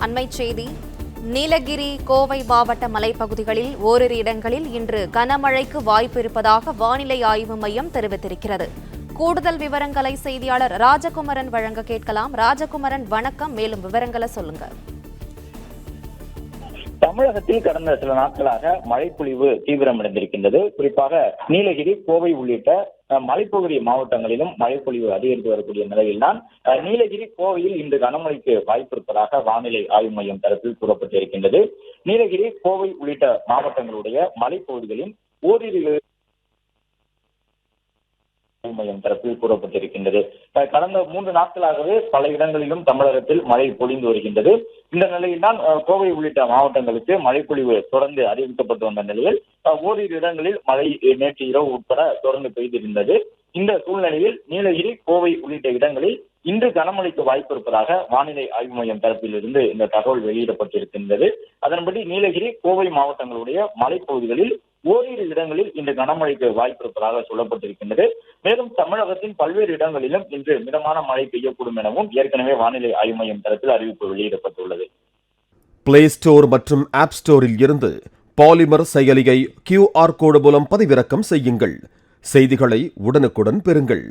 அண்மைச் செய்தி. நீலகிரி, கோவை மாவட்ட மலைப்பகுதிகளில் ஓரிரு இடங்களில் இன்று கனமழைக்கு வாய்ப்பு இருப்பதாக வானிலை ஆய்வு மையம் தெரிவித்திருக்கிறது. கூடுதல் விவரங்களை செய்தியாளர் ராஜகுமரன் வழங்க கேட்கலாம். ராஜகுமரன், வணக்கம். மேலும் விவரங்களை சொல்லுங்க. தமிழகத்தில் கடந்த சில நாட்களாக மழைப்பொழிவு தீவிரமடைந்திருக்கின்றது. குறிப்பாக நீலகிரி, கோவை உள்ளிட்ட மலைப்பகுதி மாவட்டங்களிலும் மழைப்பொழிவு அதிகரித்து வரக்கூடிய நிலையில்தான் நீலகிரி, கோவையில் இன்று கனமழைக்கு வாய்ப்பு இருப்பதாக வானிலை ஆய்வு மையம் தரப்பில் கூறப்பட்டிருக்கின்றது. நீலகிரி, கோவை உள்ளிட்ட மாவட்டங்களுடைய மலைப்பகுதிகளில் ஓரிரு மையம் தரப்பில் கூறப்பட்டிருக்கின்றது. கடந்த 3 நாட்களாகவே பல இடங்களிலும் தமிழகத்தில் மழை பொழிந்து வருகின்றது. இந்த நிலையில்தான் கோவை உள்ளிட்ட மாவட்டங்களுக்கு மழைப்பொழிவு தொடர்ந்து அறிவிக்கப்பட்டு வந்த நிலையில் ஓரிரு இடங்களில் மழை நேற்று இரவு உட்பட தொடர்ந்து பெய்திருந்தது. இந்த சூழ்நிலையில் நீலகிரி, கோவை உள்ளிட்ட இடங்களில் இன்று கனமழைக்கு வாய்ப்பு இருப்பதாக வானிலை ஆய்வு மையம் தரப்பில் இருந்து இந்த தகவல் வெளியிடப்பட்டிருக்கின்றது. அதன்படி நீலகிரி, கோவை மாவட்டங்களுடைய மலைப்பகுதிகளில் ஓரிரு இடங்களில் இன்று கனமழைக்கு வாய்ப்பு இருப்பதாக சொல்லப்பட்டிருக்கின்றது. மேலும் தமிழகத்தின் பல்வேறு இடங்களிலும் இன்று மிதமான மழை பெய்யக்கூடும் எனவும் ஏற்கனவே வானிலை ஆய்வு மையம் தரப்பில் அறிவிப்பு வெளியிடப்பட்டுள்ளது. பிளே ஸ்டோர் மற்றும் ஆப் ஸ்டோரில் இருந்து பாலிமர் செயலியை QR கோடு மூலம் பதிவிறக்கம் செய்யுங்கள். செய்திகளை உடனுக்குடன் பெறுங்கள்.